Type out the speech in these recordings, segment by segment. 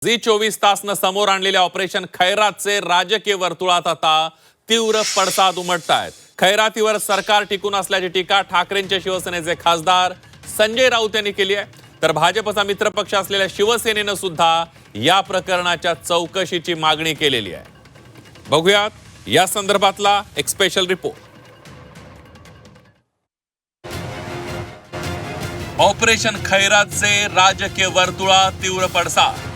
Zee 24 तासनं समोर आणलेल्या operation खैरातचे राजकीय वर्तुळात आता तीव्र पडसाद उमटतायत। खैरातीवर सरकार टिकून असल्याची टीका ठाकरेंचे शिवसेनेचे खासदार संजय राऊत यांनी केली आहे। तर भाजपचा मित्रपक्ष असलेल्या शिवसेनेनं सुद्धा या प्रकरणाच्या चौकशीची मागणी केलेली आहे। बघूयात या संदर्भातला एक स्पेशल रिपोर्ट। ऑपरेशन खैरातचे राजकीय वर्तुळात तीव्र पडसाद।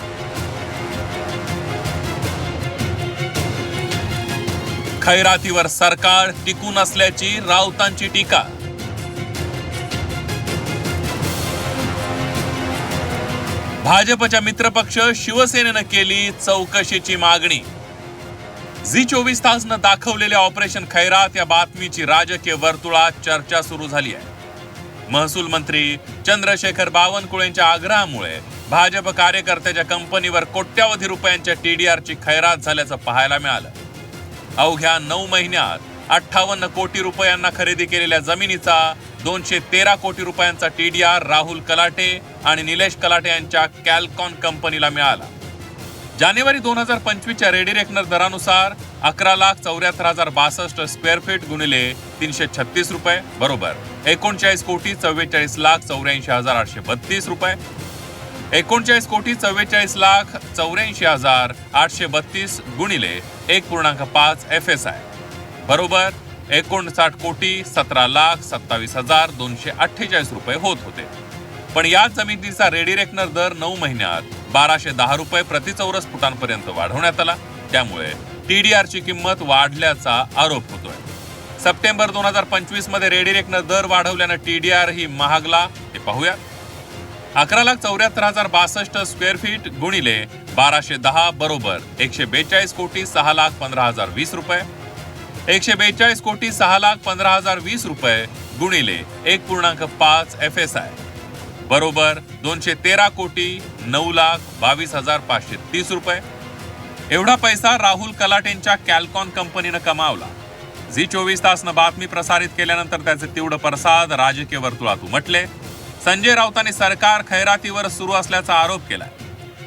खैरातीवर सरकार टिकून असल्याची राऊतांची टीका। भाजपच्या मित्रपक्ष शिवसेनेनं केली चौकशीची मागणी। झी 24 तासनं दाखवलेल्या ऑपरेशन खैरात या बातमीची राजकीय वर्तुळात चर्चा सुरू झाली आहे। महसूल मंत्री चंद्रशेखर बावनकुळेंच्या आग्रहामुळे भाजप कार्यकर्त्याच्या कंपनीवर कोट्यावधी रुपयांच्या टीडीआरची खैरात झाल्याचं पाहायला मिळालं। अवघ्या 9 महिन्यात 58 कोटी रुपयांना खरेदी केलेल्या जमिनीचा 213 कोटी रुपयांचा टीडीआर राहुल कलाटे आणि निलेश कलाटे यांच्या कॅल्कॉन कंपनीला मिळाला। जानेवारी 2025च्या रेडी रेकनर दरानुसार 11,74,062 स्क्वेअर फीट गुणिले 336 रुपये बरोबर 39,44,84,832 रुपये। 39,44,84,832 गुणिले 1.5 FSI बरोबर 59,17,27,248 रुपये होत होते। पण याच जमिनीचा रेडी रेकनर दर 9 महिन्यात 1,210 रुपये प्रति चौरस फुटांपर्यंत वाढवण्यात आला। त्यामुळे टीडीआरची किंमत वाढल्याचा आरोप होतोय। सप्टेंबर 2025 मध्ये रेडी रेकनर दर वाढवल्यानं टीडीआर ही महागला। हे पाहूया। 11,74,062 स्क्वेअर फीट गुणिले 1210 बरोबर 142,06,15,020 रुपये। 142,06,15,020 रुपये गुणिले 1.5 FSI बरोबर 213,09,22,530 रुपये। एवढा पैसा राहुल कलाटेंच्या कॅल्कॉन कंपनीनं कमावला। झी 24 तासनं बातमी प्रसारित केल्यानंतर त्याचे तीव्र पडसाद राजकीय वर्तुळात उमटले। संजय राऊतांनी सरकार खैरातीवर सुरू असल्याचा आरोप केला।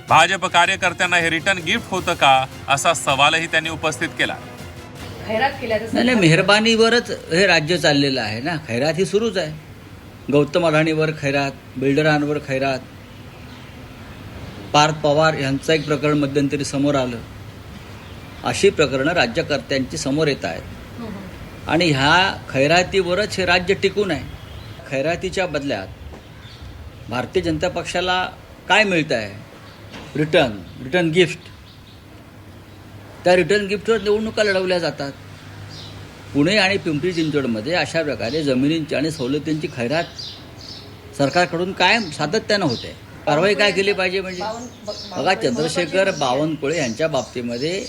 भाजप कार्यकर्त्यांना हे रिटर्न गिफ्ट होतं का असा सवालही त्यांनी उपस्थित केला। नाही, मेहरबानीवरच हे राज्य चाललेलं आहे ना। खैरात ही सुरूच आहे। गौतम अडाणीवर खैरात, बिल्डरांवर खैरात, पार्थ पवार यांचं एक प्रकरण मध्यंतरी समोर आलं। अशी प्रकरणं राज्यकर्त्यांची समोर येत आहेत आणि ह्या खैरातीवरच हे राज्य टिकून आहे। खैरातीच्या बदल्यात भारतीय जनता पक्षाला काय मिळतं आहे? Return gift. त्या रिटर्न गिफ्टवर निवडणुका लढवल्या जातात। पुणे आणि पिंपरी चिंचवडमध्ये अशा प्रकारे जमिनींची आणि सवलतींची खैरात सरकारकडून कायम सातत्यानं होते। कारवाई काय केली पाहिजे म्हणजे बघा, चंद्रशेखर बावनकुळे यांच्या बाबतीमध्ये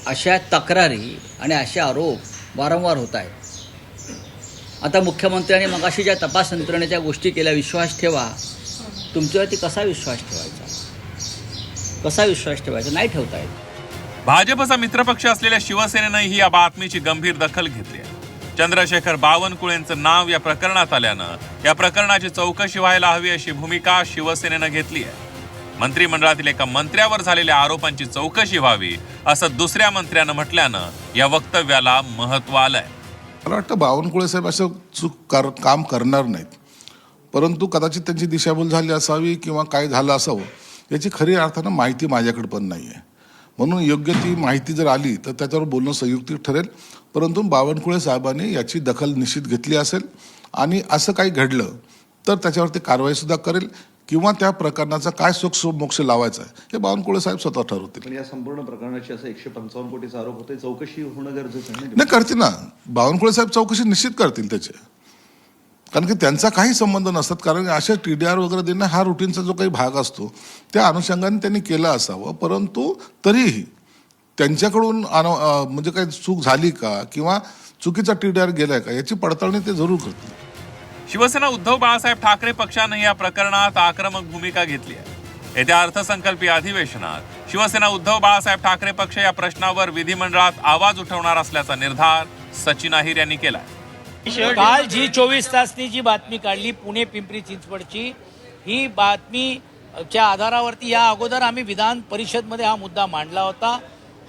अशा तक्रारी आणि असे आरोप वारंवार होत आहेत। आता मुख्यमंत्र्यांनी मगाशी ज्या तपास यंत्रणेच्या गोष्टी केल्या, विश्वास ठेवा, तुमच्यावरती कसा विश्वास ठेवायचा नाही ठेवता येत। भाजपचा मित्रपक्ष असलेल्या शिवसेनेनंही या बातमीची गंभीर दखल घेतली आहे। चंद्रशेखर बावनकुळेंचं नाव या प्रकरणात आल्यानं या प्रकरणाची चौकशी व्हायला हवी अशी भूमिका शिवसेनेनं घेतली आहे। मंत्रिमंडळातील एका मंत्र्यावर झालेल्या आरोपांची चौकशी व्हावी असं दुसऱ्या मंत्र्यानं म्हटल्यानं या वक्तव्याला महत्त्व आलंय। मला वाटतं बावनकुळे साहेब असं काम करणार नाहीत, परंतु कदाचित त्यांची दिशाभूल झाली असावी किंवा काय झालं असावं याची खरी अर्थानं माहिती माझ्याकडे पण नाही आहे। म्हणून योग्य ती माहिती जर आली तर त्याच्यावर बोलणं संयुक्तिक ठरेल। परंतु बावनकुळे साहेबांनी याची दखल निश्चित घेतली असेल आणि असं काही घडलं तर त्याच्यावरती कारवाईसुद्धा करेल किंवा त्या प्रकरणाचा काय मोक्ष लावायचा आहे हे बावनकुळे साहेब स्वतः ठरवतील। पण या संपूर्ण प्रकरणाची असं 155 कोटीचा आरोप होतोय, चौकशी होणं गरजेचं आहे नाही, करतील ना बावनकुळे साहेब, चौकशी निश्चित करतील त्याचे, कारण की त्यांचा काही संबंध नसतात। कारण अशा टीडीआर वगैरे देणं हा रुटीनचा जो काही भाग असतो त्या अनुषंगाने त्यांनी केलं असावं, परंतु तरीही त्यांच्याकडून म्हणजे काही चूक झाली का किंवा चुकीचा टीडीआर गेलाय का याची पडताळणी ते जरूर करतील। शिवसेना उद्धव बाळासाहेब ठाकरे पक्षानं या प्रकरणात आक्रमक भूमिका घेतली आहे। येत्या अर्थसंकल्पीय अधिवेशनात शिवसेना उद्धव बाळासाहेब ठाकरे पक्ष या प्रश्नावर विधिमंडळात आवाज उठवणार असल्याचा निर्धार सचिन अहिर यांनी केला। काल झी 24 तासनी जी बातमी काढली पुणे पिंपरी चिंचवडची, ही बातमी च्या आधारावरती या अगोदर आम्ही विधान परिषदमध्ये हा मुद्दा मांडला होता.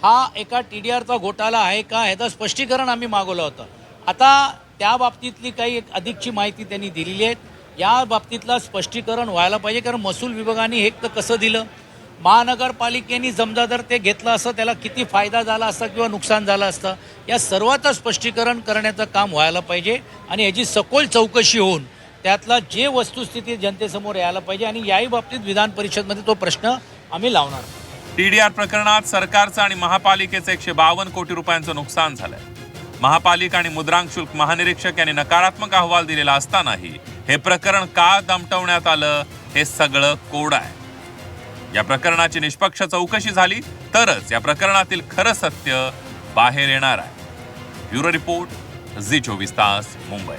हा एका TDRचा घोटाळा आहे का ह्याचं स्पष्टीकरण आम्ही मागवलं होतं. आता त्या बाबतीतली काही एक अधिकची माहिती त्यांनी दिलेली आहे. या बाबतीतलं स्पष्टीकरण व्हायला पाहिजे, कारण महसूल विभागाने हे तर कसं दिलं, महानगरपालिकेने समजा जर ते घेतलं असतं त्याला किती फायदा झाला असता किंवा नुकसान झालं असतं, या सर्वाचं स्पष्टीकरण करण्याचं काम व्हायला पाहिजे आणि याची सखोल चौकशी होऊन त्यातला जे वस्तुस्थिती जनतेसमोर यायला पाहिजे आणि याही बाबतीत विधान परिषदमध्ये तो प्रश्न आम्ही लावणार. TDR प्रकरणात सरकारचं आणि महापालिकेचं 152 कोटी रुपयांचं नुकसान झालंय. महापालिका आणि मुद्रांक शुल्क महानिरीक्षक यांनी नकारात्मक अहवाल दिलेला असतानाही हे प्रकरण का दमटवण्यात आलं हे सगळं कोड आहे. या प्रकरणाची निष्पक्ष चौकशी झाली तरच या प्रकरणातील खरं सत्य बाहेर येणार आहे. ब्युरो रिपोर्ट, झी 24 तास, मुंबई.